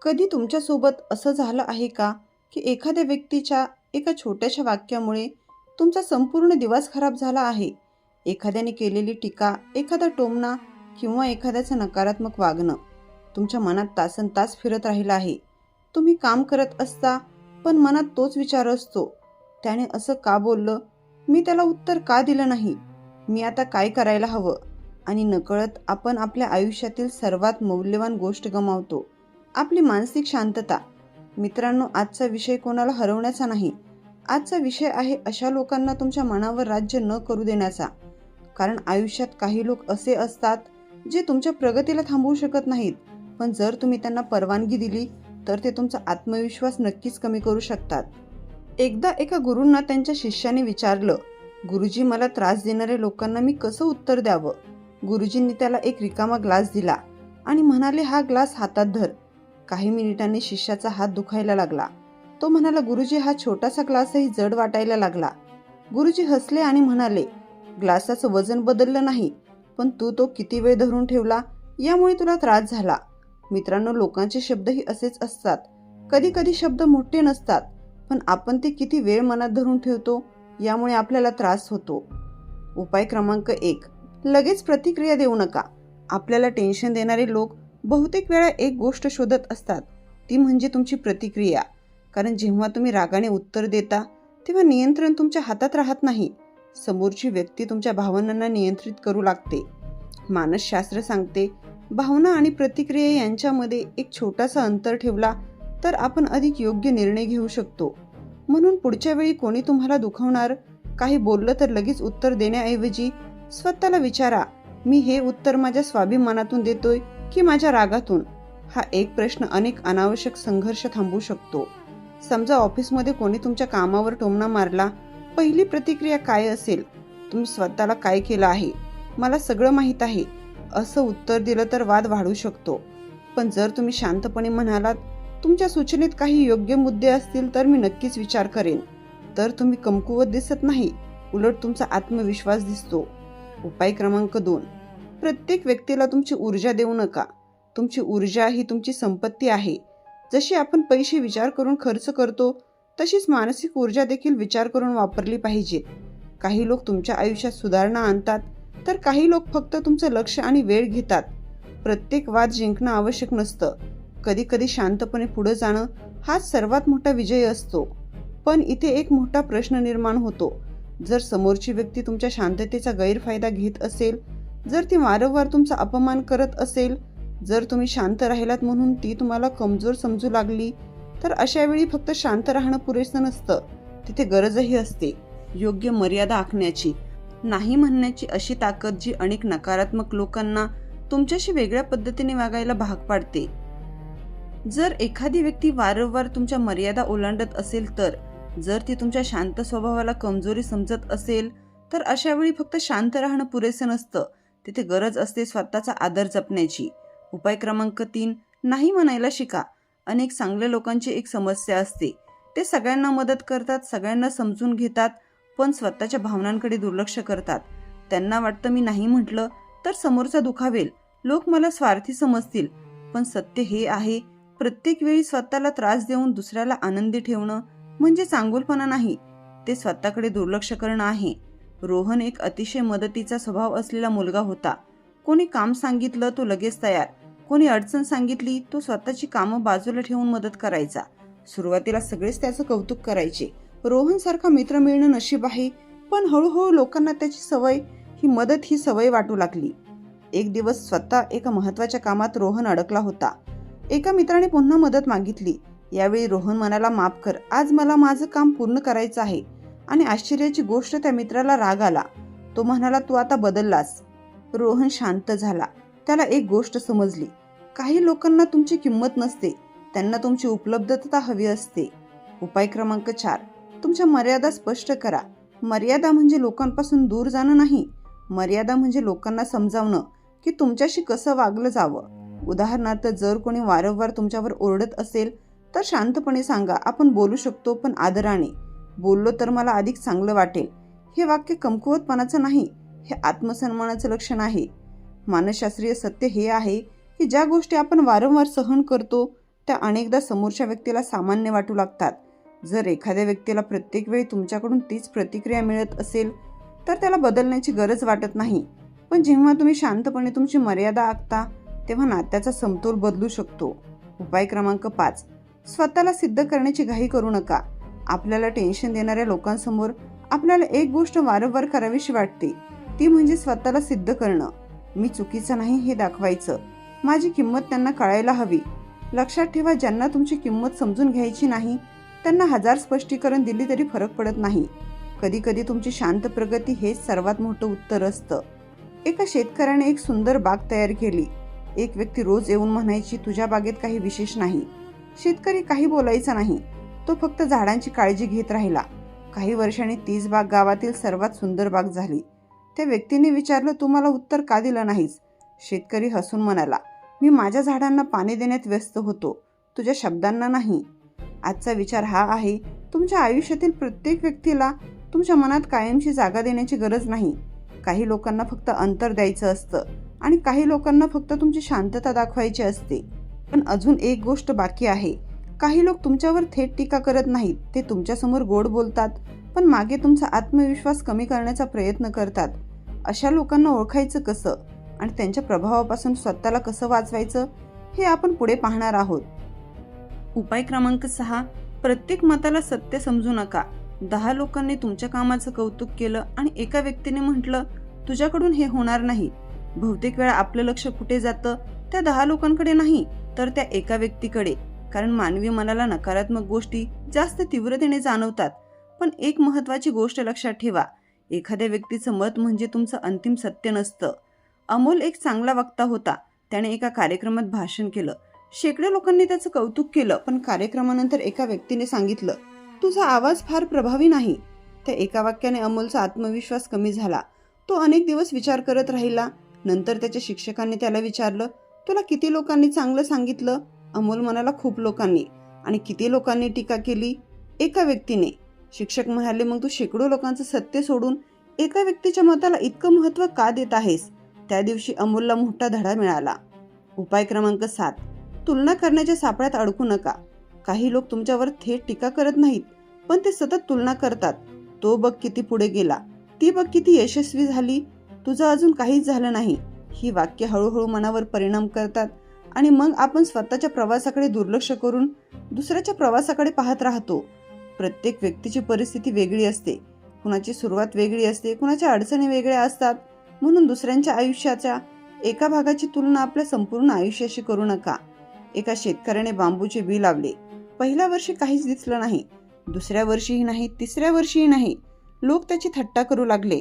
कधी तुमच्यासोबत असं झालं आहे का, की एखाद्या व्यक्तीच्या एका छोट्याशा वाक्यामुळे तुमचा संपूर्ण दिवस खराब झाला आहे? एखाद्याने केलेली टीका, एखादा टोमणा किंवा एखाद्याचं नकारात्मक वागणं तुमच्या मनात तासनतास फिरत राहिलं आहे. तुम्ही काम करत असता, पण मनात तोच विचार असतो, त्याने असं का बोललं? मी त्याला उत्तर का दिलं नाही? मी आता काय करायला हवं? आणि नकळत आपण आपल्या आयुष्यातील सर्वात मौल्यवान गोष्ट गमावतो, आपली मानसिक शांतता. मित्रांनो, आजचा विषय कोणाला हरवण्याचा नाही. आजचा विषय आहे अशा लोकांना तुमच्या मनावर राज्य न करू देण्याचा. कारण आयुष्यात काही लोक असे असतात जे तुमच्या प्रगतीला थांबवू शकत नाहीत, पण जर तुम्ही त्यांना परवानगी दिली तर ते तुमचा आत्मविश्वास नक्कीच कमी करू शकतात. एकदा एका गुरूंना त्यांच्या शिष्याने विचारलं, गुरुजी, मला त्रास देणाऱ्या लोकांना मी कसं उत्तर द्यावं? गुरुजींनी त्याला एक रिकामा ग्लास दिला आणि म्हणाले, हा ग्लास हातात धर. काही मिनिटांनी शिष्याचा हात दुखायला लागला. तो म्हणाला, गुरुजी, हा छोटासा ग्लासही जड वाटायला लागला. गुरुजी हसले आणि म्हणाले, ग्लासाचं वजन बदललं नाही, पण तू तो किती वेळ धरून ठेवला यामुळे तुला त्रास झाला. मित्रांनो, लोकांचे शब्दही असेच असतात. कधी कधी शब्द मोठे नसतात, पण आपण ते किती वेळ मनात धरून ठेवतो यामुळे आपल्याला त्रास होतो. उपाय क्रमांक 1, लगेच प्रतिक्रिया देऊ नका. आपल्याला टेन्शन देणारे लोक बहुतेक वेळा एक गोष्ट शोधत असतात, ती म्हणजे तुमची प्रतिक्रिया. कारण जेव्हा तुम्ही रागाने उत्तर देता तेव्हा नियंत्रण तुमच्या हातात राहत नाही, समोरची व्यक्ती तुमच्या भावनांना नियंत्रित करू लागते. मानसशास्त्र सांगते, भावना आणि प्रतिक्रिया यांच्यामध्ये एक छोटासा अंतर ठेवला तर आपण अधिक योग्य निर्णय घेऊ शकतो. म्हणून पुढच्या वेळी कोणी तुम्हाला दुखावणार काही बोललं तर लगेच उत्तर देण्याऐवजी स्वतःला विचारा, मी हे उत्तर माझ्या स्वाभिमानातून देतोय की माझ्या रागातून? हा एक प्रश्न अनेक अनावश्यक संघर्ष थांबवू शकतो. समजा ऑफिसमध्ये कोणी तुमच्या कामावर टोमणा मारला, पहिली प्रतिक्रिया काय असेल? तुम्ही स्वतःला काय केलं आहे? मला सगळं माहीत आहे, असं उत्तर दिलं तर वाद वाढू शकतो. पण जर तुम्ही शांतपणे म्हणालात, तुमच्या सूचनेत काही योग्य मुद्दे असतील तर मी नक्कीच विचार करेन, तर तुम्ही कमकुवत दिसत नाही, उलट तुमचा आत्मविश्वास दिसतो. उपाय क्रमांक 2, प्रत्येक व्यक्तीला तुमची ऊर्जा देऊ नका. तुमची ऊर्जा ही तुमची संपत्ती आहे. जशी आपण पैसे विचार करून खर्च करतो, तशीच मानसिक ऊर्जा देखील विचार करून वापरली पाहिजे. काही लोक तुमच्या आयुष्यात सुधारणा आणतात, तर काही लोक फक्त तुमचं लक्ष आणि वेळ घेतात. प्रत्येक वाद जिंकणं आवश्यक नसतं. कधी कधी शांतपणे पुढे जाणं हाच सर्वात मोठा विजय असतो. पण इथे एक मोठा प्रश्न निर्माण होतो. जर समोरची व्यक्ती तुमच्या शांततेचा गैरफायदा घेत असेल, जर ती वारंवार तुमचा अपमान करत असेल, जर तुम्ही शांत राहिलात म्हणून ती तुम्हाला कमजोर समजू लागली, तर अशा वेळी फक्त शांत राहणं पुरेसं नसतं. तिथे गरजही असते योग्य मर्यादा आखण्याची, नाही म्हणण्याची अशी ताकद जी अनेक नकारात्मक लोकांना तुमच्याशी वेगळ्या पद्धतीने वागायला भाग पाडते. जर एखादी व्यक्ती वारंवार तुमच्या मर्यादा ओलांडत असेल, तर जर ती तुमच्या शांत स्वभावाला कमजोरी समजत असेल, तर अशा वेळी फक्त शांत राहणं पुरेसं नसतं. तिथे गरज असते स्वतःचा आदर जपण्याची. उपाय क्रमांक 3, नाही म्हणायला शिका. अनेक चांगल्या लोकांची एक समस्या असते, ते सगळ्यांना मदत करतात, सगळ्यांना समजून घेतात, पण स्वतःच्या भावनांकडे दुर्लक्ष करतात. त्यांना वाटतं, मी नाही म्हटलं तर समोरचा दुखावेल, लोक मला स्वार्थी समजतील. पण सत्य हे आहे, प्रत्येक वेळी स्वतःला त्रास देऊन दुसऱ्याला आनंदी ठेवणं म्हणजे चांगुलपणा नाही, ते स्वतःकडे दुर्लक्ष करणं आहे. रोहन एक अतिशय मदतीचा स्वभाव असलेला मुलगा होता. कोणी काम सांगितलं तो लगेच तयार, कोणी अडचण सांगितली तो स्वतःची कामं बाजूला ठेवून मदत करायचा. सुरुवातीला सगळेच त्याचं कौतुक करायचे. रोहन सारखा मित्र मिळणं नशीब आहे. पण हळूहळू लोकांना त्याची मदत ही सवय वाटू लागली. एक दिवस स्वतः एका महत्वाच्या कामात रोहन अडकला होता. एका मित्राने पुन्हा मदत मागितली. यावेळी रोहन म्हणाला, माफ कर, आज मला माझं काम पूर्ण करायचं आहे. आणि आश्चर्याची गोष्ट, त्या मित्राला राग आला. तो म्हणाला, तू आता बदललास. रोहन शांत झाला. त्याला एक गोष्ट समजली, काही लोकांना तुमची किंमत नसते, त्यांना तुमची उपलब्धता हवी असते. उपाय क्रमांक 4, तुमच्या मर्यादा स्पष्ट करा. मर्यादा म्हणजे लोकांपासून दूर जाणं नाही. मर्यादा म्हणजे लोकांना समजावणं की तुमच्याशी कसं वागलं जावं. उदाहरणार्थ, जर कोणी वारंवार तुमच्यावर ओरडत असेल तर शांतपणे सांगा, आपण बोलू शकतो पण आदराने. बोललो तर मला अधिक चांगलं वाटेल. हे वाक्य कमकुवतपणाचं नाही, हे आत्मसन्मानाचं लक्षण आहे. मानसशास्त्रीय सत्य हे आहे की ज्या गोष्टी आपण वारंवार सहन करतो त्या अनेकदा समोरच्या व्यक्तीला सामान्य वाटू लागतात. जर एखाद्या व्यक्तीला प्रत्येक वेळी तुमच्याकडून तीच प्रतिक्रिया मिळत असेल तर त्याला बदलण्याची गरज वाटत नाही. पण जेव्हा तुम्ही शांतपणे तुमची मर्यादा आखता तेव्हा नात्याचा समतोल बदलू शकतो. उपाय क्रमांक 5, स्वतःला सिद्ध करण्याची घाई करू नका. आपल्याला टेन्शन देणाऱ्या लोकांसमोर आपल्याला एक गोष्ट वारंवार करावीशी वाटते, ती म्हणजे स्वतःला सिद्ध करणं. मी चुकीचं नाही हे दाखवायचं. माझी किंमत त्यांना कळायला हवी. लक्षात ठेवा, ज्यांना तुमची किंमत समजून घ्यायची नाही त्यांना 1000 स्पष्टीकरण दिली तरी फरक पडत नाही. कधी कधी तुमची शांत प्रगती हेच सर्वात मोठं उत्तर असतं. एका शेतकऱ्याने एक सुंदर बाग तयार केली. एक व्यक्ती रोज येऊन म्हणायची, तुझ्या बागेत काही विशेष नाही. शेतकरी काही बोलायचा नाही. तो फक्त झाडांची काळजी घेत राहिला. काही वर्षांनी तीच बाग गावातील सर्वात सुंदर बाग झाली. त्या व्यक्तीने विचारलं, तू मला उत्तर का दिलं नाहीस? शेतकरी हसून म्हणाला, मी माझ्या झाडांना पाणी देण्यात व्यस्त होतो, तुझ्या शब्दांना नाही. आजचा विचार हा आहे, तुमच्या आयुष्यातील प्रत्येक व्यक्तीला तुमच्या मनात कायमची जागा देण्याची गरज नाही. काही लोकांना फक्त अंतर द्यायचं असतं आणि काही लोकांना फक्त तुमची शांतता दाखवायची असते. पण अजून एक गोष्ट बाकी आहे. काही लोक तुमच्यावर थेट टीका करत नाहीत. ते तुमच्यासमोर गोड बोलतात पण मागे तुमचा आत्मविश्वास कमी करण्याचा प्रयत्न करतात. अशा लोकांना ओळखायचं कसं आणि त्यांच्या प्रभावापासून स्वतःला कसं वाचवायचं हे आपण पुढे पाहणार आहोत. उपाय क्रमांक 6, प्रत्येक मताला सत्य समजू नका. 10 लोकांनी तुमच्या कामाचं कौतुक केलं आणि एका व्यक्तीने म्हटलं, तुझ्याकडून हे होणार नाही. बहुतेक वेळा आपलं लक्ष कुठे जातं? त्या 10 लोकांकडे नाही तर त्या एका व्यक्तीकडे. कारण मानवी मनाला नकारात्मक गोष्टी जास्त तीव्रतेने जाणवतात. पण एक महत्वाची गोष्ट लक्षात ठेवा, एखाद्या व्यक्तीचं मत म्हणजे तुमचं अंतिम सत्य नसतं. अमोल एक चांगला वक्ता होता. त्याने एका कार्यक्रमात भाषण केलं. शेकडो लोकांनी त्याचं कौतुक केलं. पण कार्यक्रमानंतर एका व्यक्तीने सांगितलं, तुझा आवाज फार प्रभावी नाही. त्या एका वाक्याने अमोलचा आत्मविश्वास कमी झाला. तो अनेक दिवस विचार करत राहिला. नंतर त्याच्या शिक्षकांनी त्याला विचारलं, तुला किती लोकांनी चांगलं सांगितलं? अमोल म्हणाला, खूप लोकांनी. आणि किती लोकांनी टीका केली? एका व्यक्तीने. शिक्षक म्हणाले, मग तू शेकडो लोकांचं सत्य सोडून एका व्यक्तीच्या मताला इतकं महत्त्व का देत आहेस? त्या दिवशी अमोलला मोठा धडा मिळाला. उपाय क्रमांक 7, तुलना करण्याच्या सापळ्यात अडकू नका. काही लोक तुमच्यावर थेट टीका करत नाहीत पण ते सतत तुलना करतात. तो बघ किती पुढे गेला, ती बघ किती यशस्वी झाली, तुझं अजून काहीच झालं नाही. ही वाक्य हळूहळू मनावर परिणाम करतात आणि मग आपण स्वतःच्या प्रवासाकडे दुर्लक्ष करून दुसऱ्याच्या प्रवासाकडे पाहत राहतो. प्रत्येक व्यक्तीची परिस्थिती वेगळी असते. कुणाची सुरुवात वेगळी असते, कुणाच्या अडचणी वेगळ्या असतात. म्हणून दुसऱ्यांच्या आयुष्याच्या एका भागाची तुलना आपल्या संपूर्ण आयुष्याशी करू नका. एका शेतकऱ्याने बांबूचे बी लावले. पहिल्या वर्षी काहीच दिसलं नाही, दुसऱ्या वर्षीही नाही, तिसऱ्या वर्षीही नाही. लोक त्याची थट्टा करू लागले,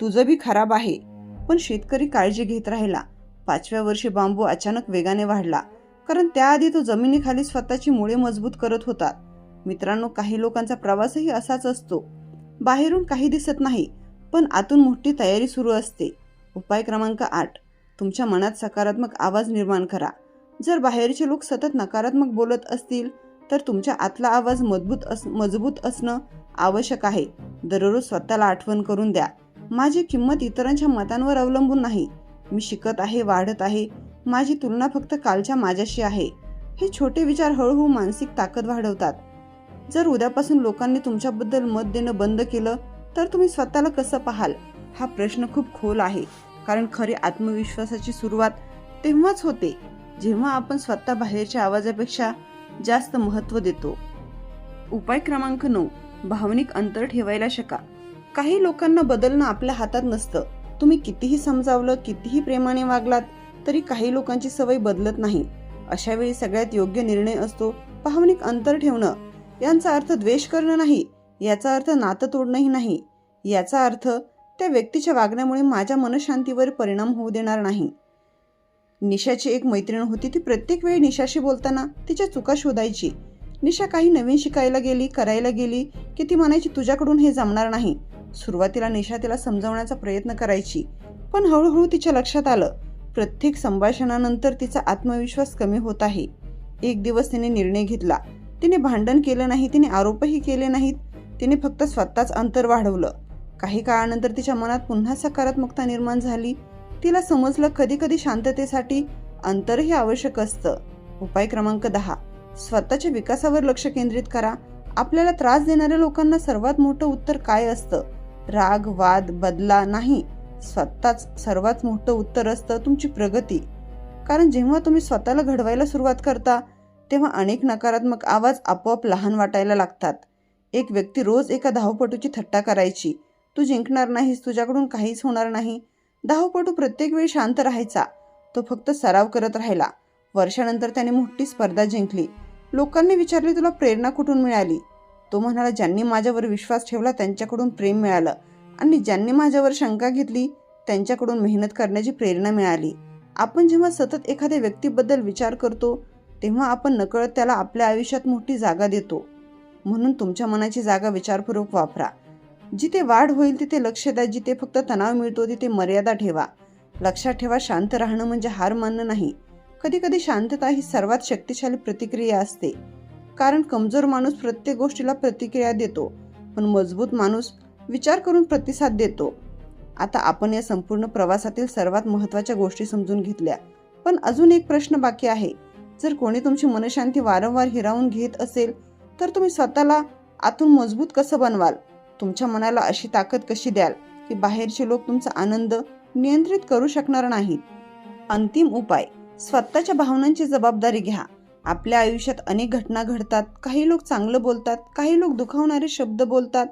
तुझं बी खराब आहे. पण शेतकरी काळजी घेत राहिला. 5व्या वर्षी बांबू अचानक वेगाने वाढला, कारण त्याआधी तो जमिनीखाली स्वतःची मुळे मजबूत करत होता. मित्रांनो, काही लोकांचा प्रवासही असाच असतो. बाहेरून काही दिसत नाही पण आतून मोठी तयारी सुरू असते. उपाय क्रमांक 8, तुमच्या मनात सकारात्मक आवाज निर्माण करा. जर बाहेरचे लोक सतत नकारात्मक बोलत असतील तर तुमच्या आतला आवाज मजबूत असणं आवश्यक आहे. दररोज स्वतःला आठवण करून द्या, माझी किंमत इतरांच्या मतांवर अवलंबून नाही. मी शिकत आहे, वाढत आहे. माझी तुलना फक्त कालच्या माझ्याशी आहे. हे छोटे विचार हळूहळू मानसिक ताकद वाढवतात. जर उद्यापासून लोकांनी तुमच्याबद्दल मत देणं बंद केलं तर तुम्ही स्वतःला कसं पाहाल? हा प्रश्न खूप खोल आहे. कारण खरी आत्मविश्वासाची सुरुवात तेव्हाच होते जेव्हा आपण स्वतः बाहेरच्या आवाजापेक्षा जास्त महत्त्व देतो. उपाय क्रमांक 9, भावनिक अंतर ठेवायला शिका. काही लोकांना बदलणं आपल्या हातात नसतं. तुम्ही कितीही समजावलं, कितीही प्रेमाने वागलात तरी काही लोकांची सवय बदलत नाही. अशा वेळी सगळ्यात योग्य निर्णय असतो भावनिक अंतर ठेवणं. यांचा अर्थ द्वेष करणं नाही, याचा अर्थ नातं तोडणंही नाही. याचा अर्थ त्या व्यक्तीच्या वागण्यामुळे माझ्या मनशांतीवर परिणाम होऊ देणार नाही. निशाची एक मैत्रीण होती. ती प्रत्येक वेळी निशाशी बोलताना तिच्या चुका शोधायची. निशा काही नवीन करायला गेली की ती म्हणायची, तुझ्याकडून हे जमणार नाही. सुरुवातीला निशा तिला समजावण्याचा प्रयत्न करायची, पण हळूहळू तिच्या लक्षात आलं प्रत्येक संभाषणानंतर तिचा आत्मविश्वास कमी होत आहे. एक दिवस तिने निर्णय घेतला. तिने भांडण केलं नाही, तिने आरोपही केले नाहीत. तिने फक्त स्वतःच अंतर वाढवलं. काही काळानंतर तिच्या मनात पुन्हा सकारात्मकता निर्माण झाली. तिला समजलं कधी कधी शांततेसाठी अंतरही आवश्यक असतं. उपाय क्रमांक 10, स्वतःच्या विकासावर लक्ष केंद्रित करा. आपल्याला त्रास देणाऱ्या लोकांना सर्वात मोठं उत्तर काय असतं? राग, वाद, बदला नाही. स्वतःच सर्वात मोठं उत्तर असतं तुमची प्रगती. कारण जेव्हा तुम्ही स्वतःला घडवायला सुरुवात करता तेव्हा अनेक नकारात्मक आवाज आपोआप लहान वाटायला लागतात. एक व्यक्ती रोज एका धावपटूची थट्टा करायची, तू जिंकणार नाहीस, तुझ्याकडून काहीच होणार नाही. धावपटू प्रत्येक वेळी शांत राहायचा. तो फक्त सराव करत राहिला. वर्षानंतर त्याने मोठी स्पर्धा जिंकली. लोकांनी विचारले, तुला प्रेरणा कुठून मिळाली? तो म्हणाला, ज्यांनी माझ्यावर विश्वास ठेवला त्यांच्याकडून प्रेम मिळालं आणि ज्यांनी माझ्यावर शंका घेतली त्यांच्याकडून मेहनत करण्याची प्रेरणा मिळाली. आपण जेव्हा सतत एखाद्या व्यक्तीबद्दल विचार करतो तेव्हा आपण नकळत त्याला आपल्या आयुष्यात मोठी जागा देतो. म्हणून तुमच्या मनाची जागा विचारपूर्वक वापरा. जिथे वाढ होईल तिथे लक्ष द्या. जिथे फक्त तणाव मिळतो तिथे मर्यादा ठेवा. लक्षात ठेवा, शांत राहणं म्हणजे हार मानणं नाही. कधी कधी शांतता ही सर्वात शक्तिशाली प्रतिक्रिया असते. कारण कमजोर माणूस प्रत्येक गोष्टीला प्रतिक्रिया देतो, पण मजबूत माणूस विचार करून प्रतिसाद देतो. आता आपण या संपूर्ण प्रवासातील सर्वात महत्त्वाच्या गोष्टी समजून घेतल्या, पण अजून एक प्रश्न बाकी आहे. जर कोणी तुमची मनशांती वारंवार हिरावून घेत असेल तर तुम्ही स्वतःला आतून मजबूत कसं बनवाल? तुमच्या मनाला अशी ताकद कशी द्याल की बाहेरचे लोक तुमचा आनंद नियंत्रित करू शकणार नाहीत? अंतिम उपाय, स्वतःच्या भावनांची जबाबदारी घ्या. आपल्या आयुष्यात अनेक घटना घडतात. काही लोक चांगलं बोलतात, काही लोक दुखावणारे शब्द बोलतात,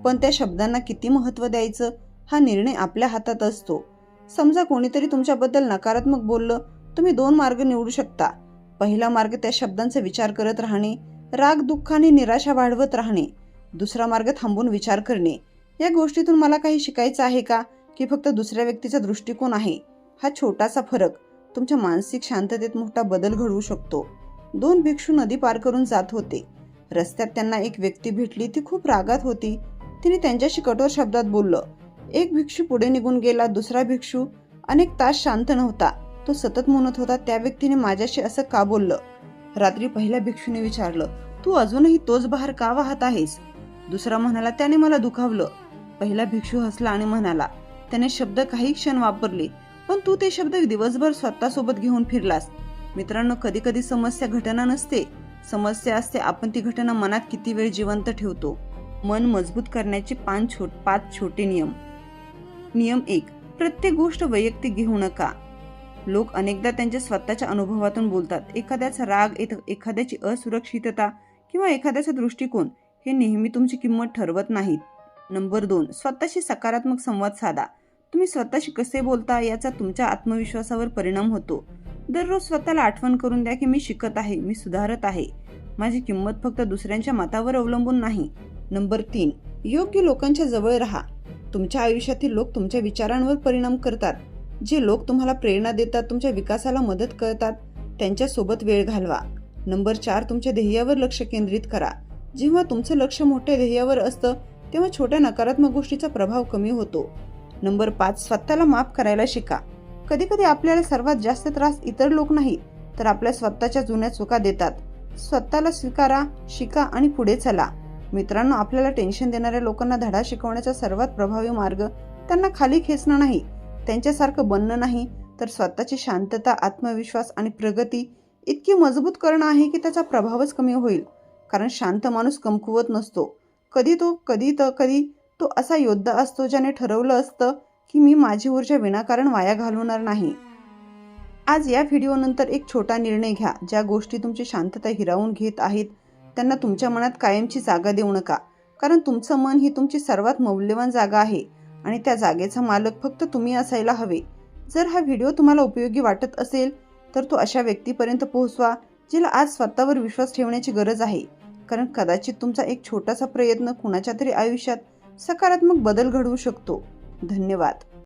पण त्या शब्दांना किती महत्त्व द्यायचं हा निर्णय आपल्या हातात असतो. समजा कोणीतरी तुमच्याबद्दल नकारात्मक बोललं, तुम्ही 2 मार्ग निवडू शकता. पहिला मार्ग त्या शब्दांचा विचार करत राहणे, राग, दुःख आणि निराशा वाढवत राहणे. दुसरा मार्ग थांबून विचार करणे, या गोष्टीतून मला काही शिकायचं आहे का, की फक्त दुसऱ्या व्यक्तीचा दृष्टिकोन आहे? हा छोटासा फरक तुमच्या मानसिक शांततेत मोठा बदल घडवू शकतो. 2 भिक्षू नदी पार करून जात होते. रस्त्यात त्यांना एक व्यक्ती भेटली. ती खूप रागात होती. तिने त्यांच्याशी कठोर शब्दात बोललं. एक भिक्षू पुढे निघून गेला. दुसरा भिक्षू अनेक तास शांत नव्हता. तो सतत म्हणत होता, त्या व्यक्तीने माझ्याशी असं का बोललं? रात्री पहिल्या भिक्षूने विचारलं, तू अजूनही तोच बहार का वाहत आहेस? दुसरा म्हणाला, त्याने मला दुखावलं. पहिला भिक्षू हसला आणि म्हणाला, त्याने शब्द काही क्षण वापरले, पण तू ते शब्द दिवसभर स्वतःसोबत घेऊन फिरलास. मित्रांनो, कधी कधी समस्या घटना नसते, समस्या असते आपण ती घटना मनात किती वेळ जिवंत ठेवतो. मन मजबूत करण्याचे 5 छोटे नियम. नियम 1, प्रत्येक गोष्ट वैयक्तिक घेऊ नका. लोक अनेकदा त्यांच्या स्वतःच्या अनुभवातून बोलतात. एखाद्याचा राग, एखाद्याची असुरक्षितता किंवा एखाद्याचा दृष्टिकोन हे नेहमी तुमची किंमत ठरवत नाहीत. नंबर 2, स्वतःशी सकारात्मक संवाद साधा. तुम्ही स्वतःशी कसे बोलता याचा तुमच्या आत्मविश्वासावर परिणाम होतो. दररोज स्वतःला आठवण करून द्या की मी शिकत आहे, मी सुधारत आहे, माझी किंमत फक्त दुसऱ्यांच्या मतावर अवलंबून नाही. नंबर 3, योग्य लोकांच्या जवळ राहा. तुमच्या आयुष्यातील लोक तुमच्या विचारांवर परिणाम करतात. जे लोक तुम्हाला प्रेरणा देतात, तुमच्या विकासाला मदत करतात, त्यांच्यासोबत वेळ घालवा. नंबर 4, तुमच्या ध्येयावर लक्ष केंद्रित करा. जेव्हा तुमचं लक्ष मोठ्या ध्येयावर असतं तेव्हा छोट्या नकारात्मक गोष्टीचा प्रभाव कमी होतो. नंबर 5, स्वतःला माफ करायला शिका. कधी कधी आपल्याला सर्वात जास्त त्रास इतर लोक नाही तर आपल्या स्वतःच्या जुन्या चुका देतात. स्वतःला स्वीकारा, शिका आणि पुढे चला. मित्रांनो, आपल्याला टेन्शन देणाऱ्या लोकांना धडा शिकवण्याचा सर्वात प्रभावी मार्ग त्यांना खाली खेचणं नाही, त्यांच्यासारखं बनणं नाही, तर स्वतःची शांतता, आत्मविश्वास आणि प्रगती इतकी मजबूत करणं आहे की त्याचा प्रभावच कमी होईल. कारण शांत माणूस कमकुवत नसतो. कधी तो असा योद्धा असतो ज्याने ठरवलं असतं की मी माझी ऊर्जा विनाकारण वाया घालवणार नाही. आज या व्हिडिओनंतर एक छोटा निर्णय घ्या. ज्या गोष्टी तुमची शांतता हिरावून घेत आहेत त्यांना तुमच्या मनात कायमची जागा देऊ नका. कारण तुमचं मन ही तुमची सर्वात मौल्यवान जागा आहे आणि त्या जागेचा मालक फक्त तुम्ही असायला हवे. जर हा व्हिडिओ तुम्हाला उपयोगी वाटत असेल तर तो अशा व्यक्तीपर्यंत पोहोचवा जिला आज स्वतःवर विश्वास ठेवण्याची गरज आहे. कारण कदाचित तुमचा एक छोटासा प्रयत्न कुणाच्या तरी आयुष्यात सकारात्मक बदल घडवू शकतो. धन्यवाद.